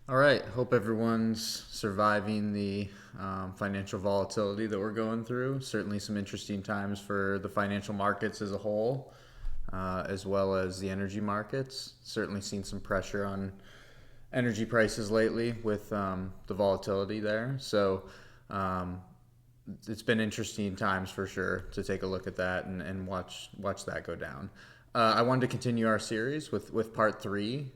All right. Hope everyone's surviving the financial volatility that we're going through. Certainly, some interesting times for the financial markets as a whole, as well as the energy markets. Certainly, seen some pressure on energy prices lately with the volatility there. So, um, it's been interesting times for sure to take a look at that and watch that go down. I wanted to continue our series with part three.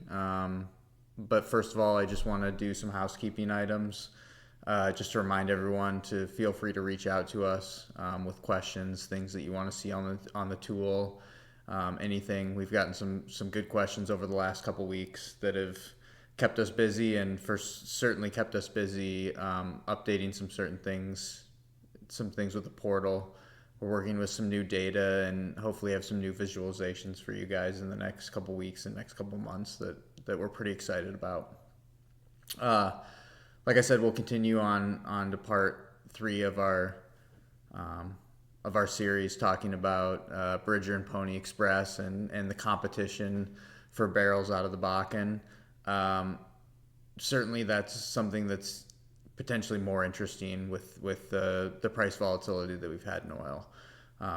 But first of all, I just want to do some housekeeping items. Just to remind everyone to feel free to reach out to us with questions, things that you want to see on the tool, anything. We've gotten some good questions over the last couple weeks that have kept us busy, and certainly kept us busy updating some things with the portal. We're working with some new data and hopefully have some new visualizations for you guys in the next couple weeks and next couple months that we're pretty excited about. Uh, like I said, we'll continue on to part three of our series talking about Bridger and Pony Express and the competition for barrels out of the Bakken. Um, Certainly, that's something that's potentially more interesting with the price volatility that we've had in oil.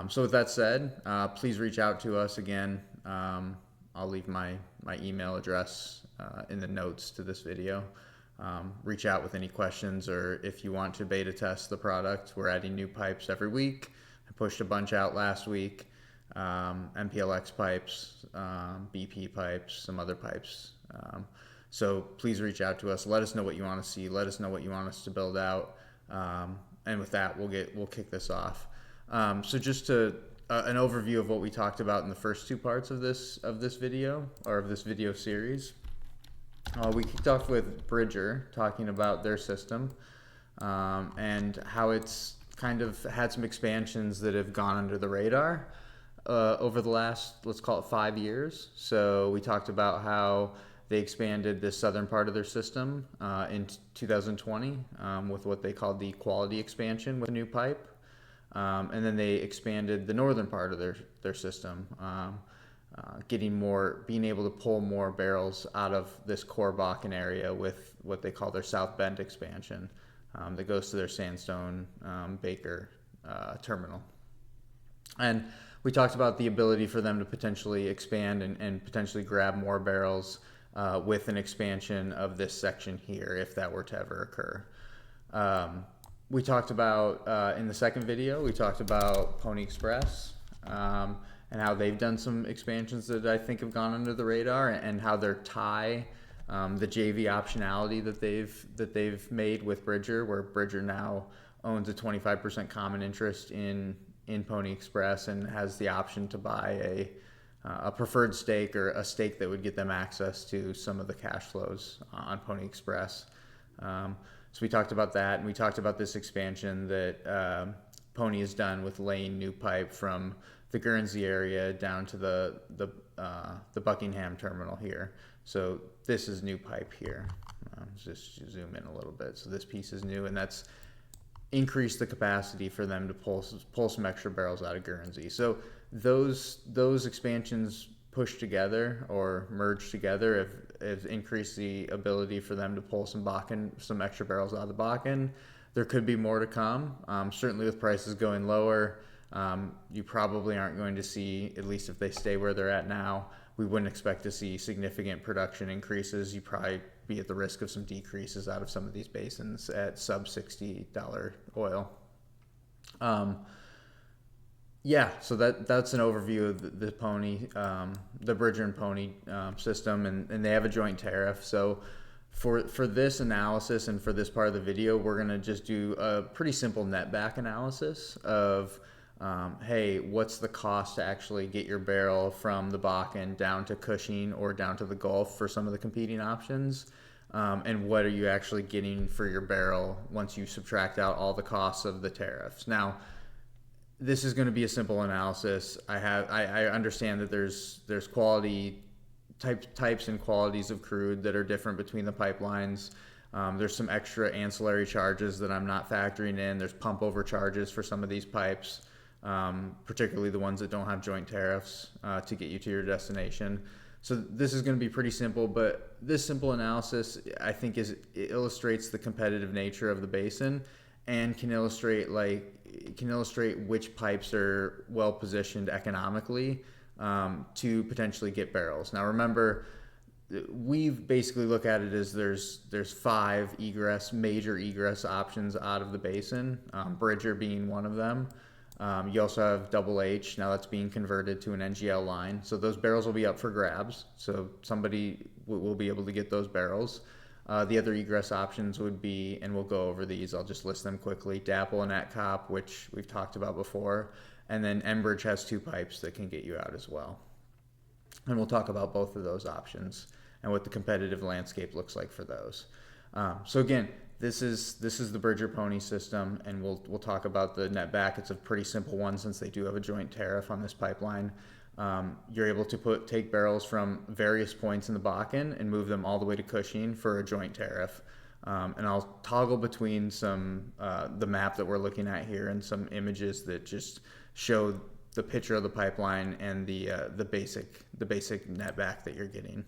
So with that said, please reach out to us again. I'll leave my email address in the notes to this video. Reach out with any questions, or if you want to beta test the product. We're adding new pipes every week. I pushed a bunch out last week. MPLX pipes, BP pipes, some other pipes. So please reach out to us. Let us know what you want to see. Let us know what you want us to build out. And with that, we'll kick this off. So just to an overview of what we talked about in the first two parts of this video, or of this video series. We kicked off with Bridger talking about their system and how it's kind of had some expansions that have gone under the radar over the last, let's call it 5 years. So we talked about how they expanded the southern part of their system in 2020 with what they called the quality expansion with a new pipe. And then they expanded the northern part of their system, being able to pull more barrels out of this core Bakken area with what they call their South Bend expansion that goes to their Sandstone Baker terminal. And we talked about the ability for them to potentially expand and potentially grab more barrels with an expansion of this section here, if that were to ever occur. We talked about, in the second video, we talked about Pony Express and how they've done some expansions that I think have gone under the radar, and how their tie, the JV optionality that they've made with Bridger, where Bridger now owns a 25% common interest in Pony Express and has the option to buy a preferred stake, or a stake that would get them access to some of the cash flows on Pony Express. So we talked about that, and we talked about this expansion that Pony has done with laying new pipe from the Guernsey area down to the Buckingham terminal here. So this is new pipe here. Just zoom in a little bit. So this piece is new, and that's increased the capacity for them to pull some extra barrels out of Guernsey. So those expansions pushed together or merged together have increased the ability for them to pull some extra barrels out of the Bakken. There could be more to come. Certainly with prices going lower, you probably aren't going to see, at least if they stay where they're at now, we wouldn't expect to see significant production increases. You probably be at the risk of some decreases out of some of these basins at sub $60 oil. Yeah, so that's an overview of the Pony, the Bridger and Pony system, and they have a joint tariff. So for this analysis and for this part of the video, we're gonna just do a pretty simple netback analysis of, hey, what's the cost to actually get your barrel from the Bakken down to Cushing or down to the Gulf for some of the competing options, and what are you actually getting for your barrel once you subtract out all the costs of the tariffs. Now, this is going to be a simple analysis. I understand that there's quality types and qualities of crude that are different between the pipelines. There's some extra ancillary charges that I'm not factoring in. There's pump over charges for some of these pipes, particularly the ones that don't have joint tariffs to get you to your destination. So this is going to be pretty simple, but this simple analysis, I think, it illustrates the competitive nature of the basin, and can illustrate which pipes are well positioned economically to potentially get barrels. Now, remember, we've basically looked at it as there's 5 major egress options out of the basin, Bridger being one of them. You also have Double H. Now that's being converted to an NGL line. So those barrels will be up for grabs. So somebody will be able to get those barrels. The other egress options would be, and we'll go over these, I'll just list them quickly, DAPL and ETCOP, which we've talked about before. And then Enbridge has 2 pipes that can get you out as well. And we'll talk about both of those options and what the competitive landscape looks like for those. So again, this is the Bridger Pony system, and we'll talk about the netback. It's a pretty simple one since they do have a joint tariff on this pipeline. You're able to take barrels from various points in the Bakken and move them all the way to Cushing for a joint tariff. And I'll toggle between the map that we're looking at here and some images that just show the picture of the pipeline and the basic netback that you're getting.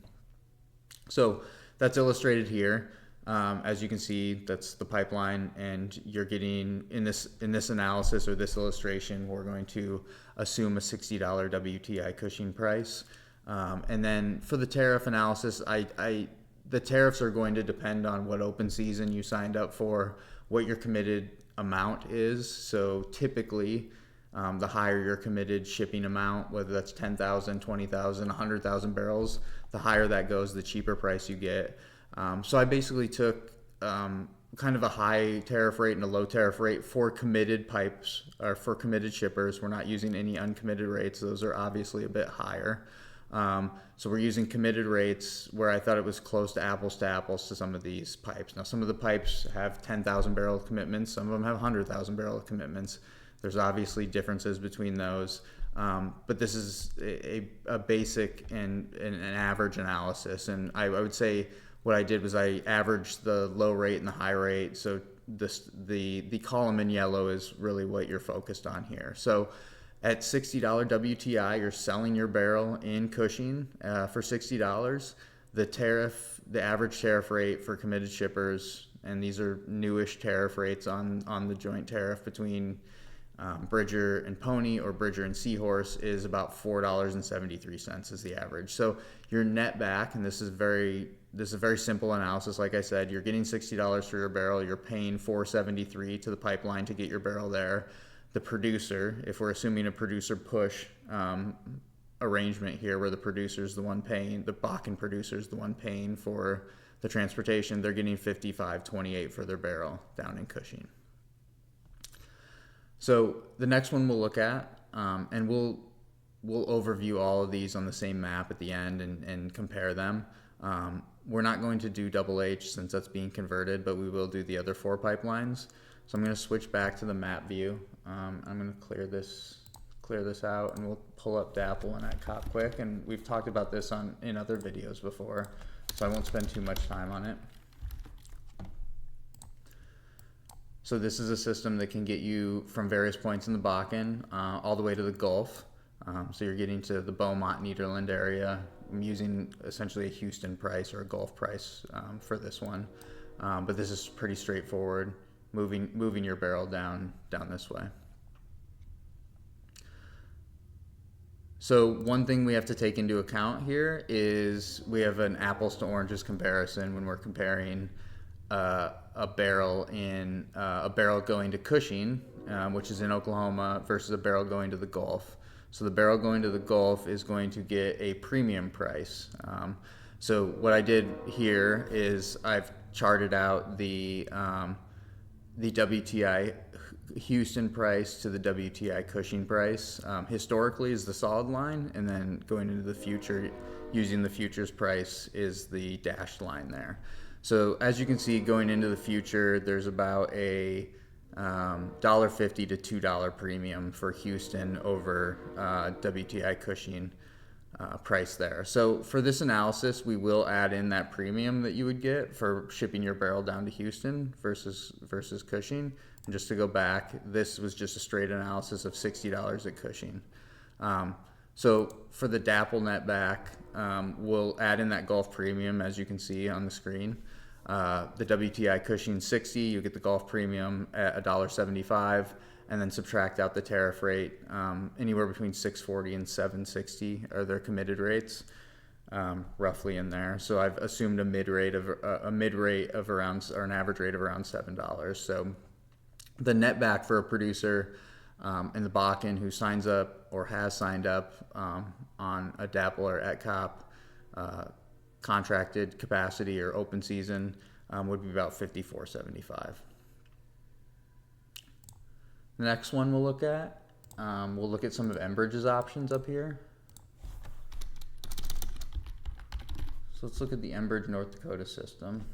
So that's illustrated here. As you can see, that's the pipeline, and you're getting in this analysis or this illustration, we're going to assume a $60 WTI Cushing price. And then for the tariff analysis, the tariffs are going to depend on what open season you signed up for, what your committed amount is. So typically, the higher your committed shipping amount, whether that's 10,000, 20,000, 100,000 barrels, the higher that goes, the cheaper price you get. So I basically took kind of a high tariff rate and a low tariff rate for committed pipes or for committed shippers. We're not using any uncommitted rates. Those are obviously a bit higher. So we're using committed rates where I thought it was close to apples to some of these pipes. Now, some of the pipes have 10,000 barrel commitments. Some of them have 100,000 barrel commitments. There's obviously differences between those. But this is a basic and an average analysis. And I would say what I did was I averaged the low rate and the high rate. So the column in yellow is really what you're focused on here. So at $60 WTI, you're selling your barrel in Cushing for $60. The average tariff rate for committed shippers, and these are newish tariff rates on the joint tariff between Bridger and Pony or Bridger and Seahorse, is about $4.73 is the average. So your net back, and this is a very simple analysis. Like I said, you're getting $60 for your barrel. You're paying $4.73 to the pipeline to get your barrel there. The producer, if we're assuming a producer push arrangement here, where the producer's the one paying, the Bakken producer's the one paying for the transportation, they're getting $55.28 for their barrel down in Cushing. So the next one we'll look at, and we'll overview all of these on the same map at the end and compare them. We're not going to do Double H since that's being converted, but we will do the other 4 pipelines. So I'm going to switch back to the map view. I'm going to clear this out, and we'll pull up DAPL and ETCOP quick. And we've talked about this in other videos before, so I won't spend too much time on it. So this is a system that can get you from various points in the Bakken all the way to the Gulf. So you're getting to the Beaumont, Nederland area. I'm using essentially a Houston price or a Gulf price for this one. But this is pretty straightforward, moving your barrel down this way. So one thing we have to take into account here is we have an apples to oranges comparison when we're comparing a barrel going to Cushing, which is in Oklahoma, versus a barrel going to the Gulf. So the barrel going to the Gulf is going to get a premium price. So what I did here is I've charted out the WTI Houston price to the WTI Cushing price. Historically is the solid line, and then going into the future, using the futures price is the dashed line there. So as you can see, going into the future, there's about a $1.50 to $2 premium for Houston over WTI Cushing price there. So for this analysis, we will add in that premium that you would get for shipping your barrel down to Houston versus Cushing. And just to go back, this was just a straight analysis of $60 at Cushing. So for the DAPL netback, we'll add in that Gulf premium, as you can see on the screen. The WTI Cushing 60, you get the Gulf premium at $1.75, and then subtract out the tariff rate. Anywhere between 640 and 760 are their committed rates, roughly in there. So I've assumed a mid rate of around, or an average rate of around $7. So the netback for a producer in the Bakken who signs up or has signed up on a DAPL or ETCOP contracted capacity or open season would be about $54.75. The next one we'll look at some of Enbridge's options up here. So let's look at the Enbridge North Dakota system.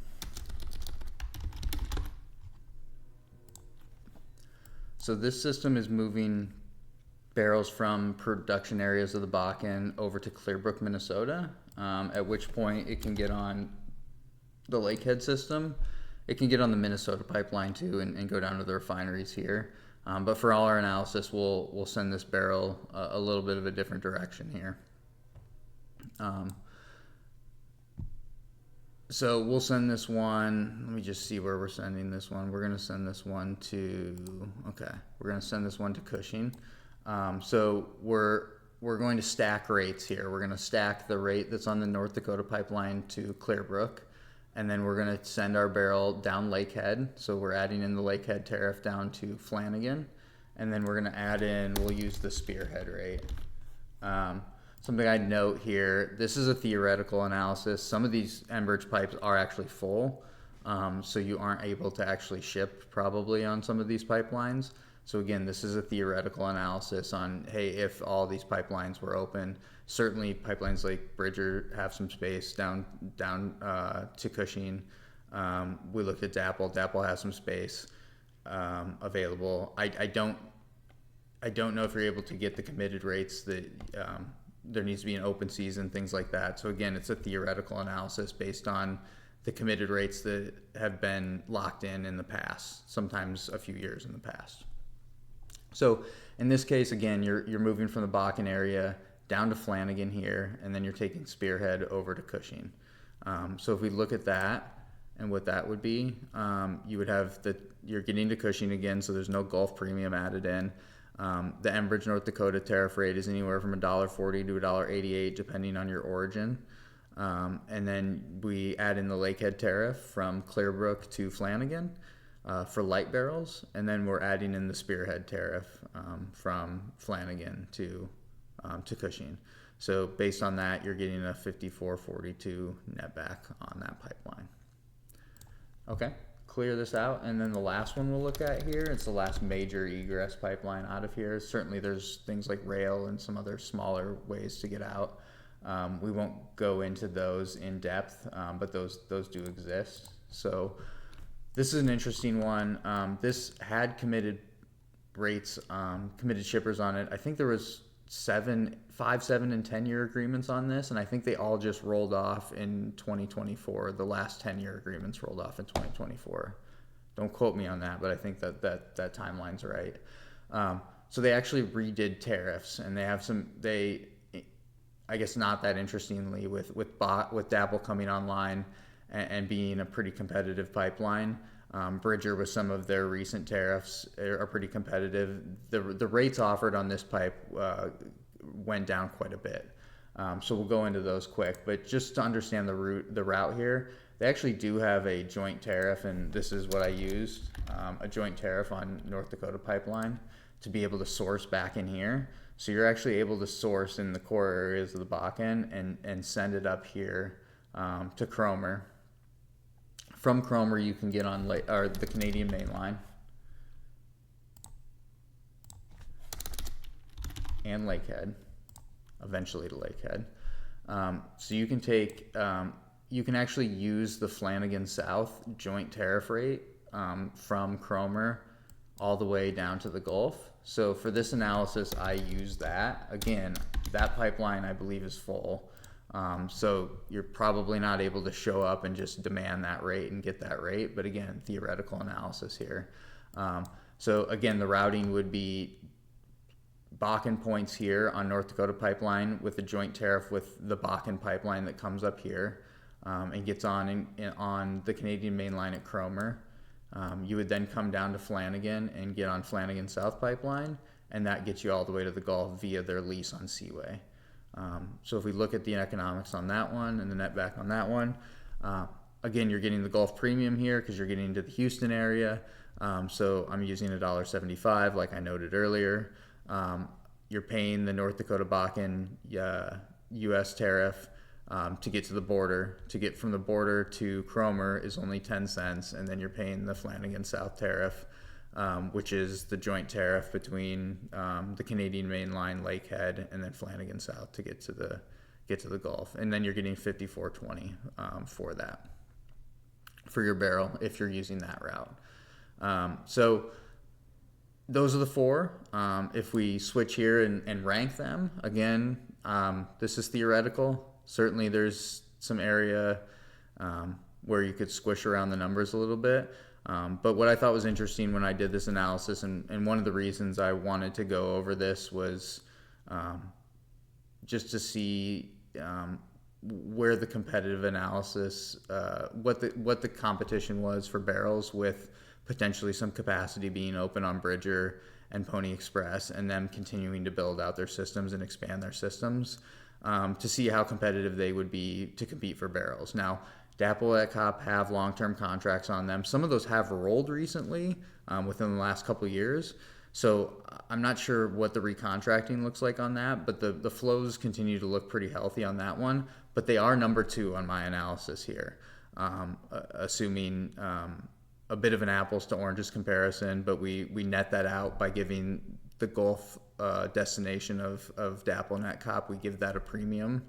So this system is moving barrels from production areas of the Bakken over to Clearbrook, Minnesota, at which point it can get on the Lakehead system. It can get on the Minnesota pipeline too and go down to the refineries here. But for all our analysis, we'll send this barrel a little bit of a different direction here. So we'll send this one, let me just see where we're sending this one. We're going to send this one to, we're going to send this one to Cushing. So we're going to stack rates here. We're going to stack the rate that's on the North Dakota pipeline to Clearbrook, and then we're going to send our barrel down Lakehead. So we're adding in the Lakehead tariff down to Flanagan, and then we're going to add in, we'll use the Spearhead rate. Something I'd note here, this is a theoretical analysis. Some of these Enbridge pipes are actually full, so you aren't able to actually ship probably on some of these pipelines. So again, this is a theoretical analysis on, hey, if all these pipelines were open, certainly pipelines like Bridger have some space down to Cushing. We looked at DAPL. DAPL has some space available. I don't know if you're able to get the committed rates that there needs to be an open season, things like that. So again, it's a theoretical analysis based on the committed rates that have been locked in the past, sometimes a few years in the past. So in this case, again, you're moving from the Bakken area down to Flanagan here, and then you're taking Spearhead over to Cushing. So if we look at that and what that would be, you would have you're getting to Cushing again, so there's no Gulf premium added in. The Enbridge North Dakota tariff rate is anywhere from $1.40 to $1.88 depending on your origin. And then we add in the Lakehead tariff from Clearbrook to Flanagan for light barrels, and then we're adding in the Spearhead tariff from Flanagan to Cushing. So based on that, you're getting a $54.42 netback on that pipeline. Okay. Clear this out, and then the last one we'll look at here, it's the last major egress pipeline out of here. Certainly there's things like rail and some other smaller ways to get out. We won't go into those in depth, but those do exist. So this is an interesting one. This had committed rates, committed shippers on it. I think there was 5, 7, and 10-year agreements on this, and I think they all just rolled off in 2024. The last 10-year agreements rolled off in 2024. Don't quote me on that, but I think that timeline's right. So they actually redid tariffs, and they have I guess not that interestingly, with DAPL coming online and being a pretty competitive pipeline. Bridger, with some of their recent tariffs, are pretty competitive. The rates offered on this pipe went down quite a bit. So we'll go into those quick. But just to understand the route here, they actually do have a joint tariff, and this is what I used, a joint tariff on North Dakota pipeline to be able to source back in here. So you're actually able to source in the core areas of the Bakken and send it up here to Cromer. From Cromer, you can get on the Canadian Mainline and Lakehead, eventually to Lakehead. So you can you can actually use the Flanagan South joint tariff rate from Cromer all the way down to the Gulf. So for this analysis, I use that. Again, that pipeline I believe is full. So you're probably not able to show up and just demand that rate and get that rate. But again, theoretical analysis here. So again, the routing would be Bakken points here on North Dakota pipeline with the joint tariff with the Bakken pipeline that comes up here and gets on the Canadian main line at Cromer. You would then come down to Flanagan and get on Flanagan South Pipeline, and that gets you all the way to the Gulf via their lease on Seaway. So if we look at the economics on that one and the netback on that one, again, you're getting the Gulf premium here because you're getting into the Houston area. So I'm using $1.75 like I noted earlier. You're paying the North Dakota Bakken U.S. tariff to get to the border. To get from the border to Cromer is only 10 cents, and then you're paying the Flanagan South tariff, which is the joint tariff between the Canadian main line, Lakehead, and then Flanagan South to get to the Gulf. And then you're getting $54.20 for that, for your barrel if you're using that route. So those are the four. If we switch here and rank them, again, this is theoretical. Certainly there's some area where you could squish around the numbers a little bit. But what I thought was interesting when I did this analysis, and one of the reasons I wanted to go over this was just to see where the competitive analysis, what the competition was for barrels with potentially some capacity being open on Bridger and Pony Express, and them continuing to build out their systems and expand their systems to see how competitive they would be to compete for barrels. Now, DAPL, ETCOP have long-term contracts on them. Some of those have rolled recently within the last couple of years. So I'm not sure what the recontracting looks like on that, but the flows continue to look pretty healthy on that one. But they are number 2 on my analysis here, assuming a bit of an apples to oranges comparison, but we net that out by giving the Gulf destination of DAPL and ETCOP, we give that a premium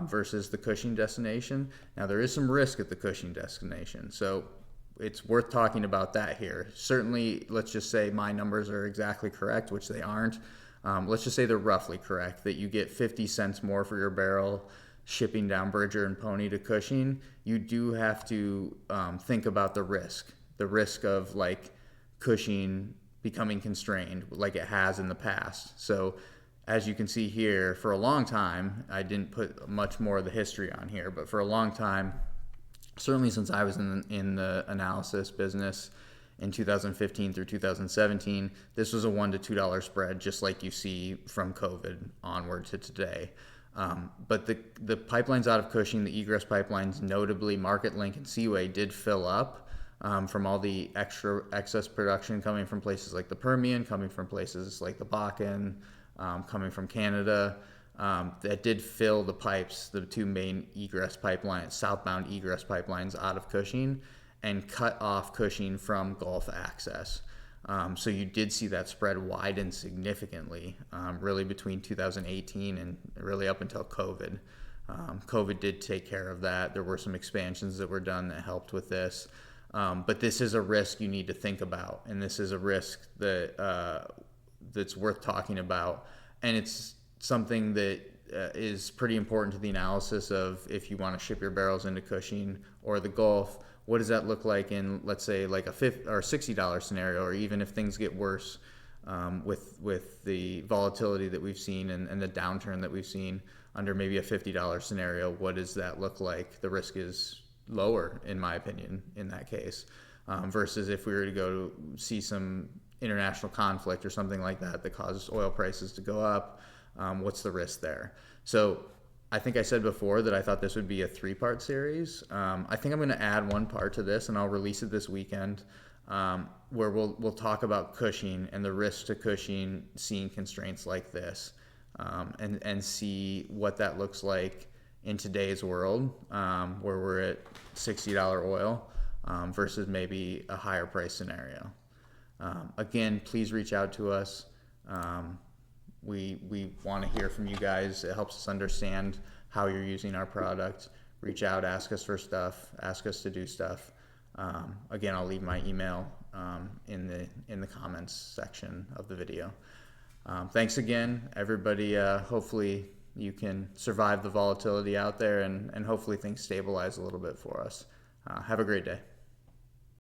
versus the Cushing destination. Now, there is some risk at the Cushing destination, so it's worth talking about that here. Certainly, let's just say my numbers are exactly correct, which they aren't. Let's just say they're roughly correct, that you get 50 cents more for your barrel shipping down Bridger and Pony to Cushing. You do have to think about the risk of like Cushing becoming constrained like it has in the past. So as you can see here, for a long time, I didn't put much more of the history on here, but for a long time, certainly since I was in the analysis business in 2015 through 2017, this was a $1 to $2 spread, just like you see from COVID onward to today. But the pipelines out of Cushing, the egress pipelines, notably Market Link and Seaway, did fill up from all the excess production coming from places like the Permian, coming from places like the Bakken, coming from Canada. That did fill the pipes, the 2 main egress pipelines, southbound egress pipelines out of Cushing, and cut off Cushing from Gulf access. So you did see that spread widen significantly, really between 2018 and really up until COVID. COVID did take care of that. There were some expansions that were done that helped with this. But this is a risk you need to think about, and this is a risk that that's worth talking about, and it's something that is pretty important to the analysis of if you want to ship your barrels into Cushing or the Gulf. What does that look like in, let's say, like a $50 or $60 scenario, or even if things get worse with the volatility that we've seen and the downturn that we've seen under maybe a $50 scenario? What does that look like? The risk is lower, in my opinion, in that case, versus if we were to go to see some international conflict or something like that that causes oil prices to go up. What's the risk there? So I think I said before that I thought this would be a 3-part series. I think I'm going to add one part to this, and I'll release it this weekend, where we'll talk about Cushing and the risk to Cushing seeing constraints like this, and see what that looks like in today's world, where we're at $60 oil versus maybe a higher price scenario. Again, please reach out to us. We want to hear from you guys. It helps us understand how you're using our product. Reach out, ask us for stuff, ask us to do stuff. Again, I'll leave my email in the comments section of the video. Thanks again, everybody. Hopefully you can survive the volatility out there, and hopefully things stabilize a little bit for us. Have a great day.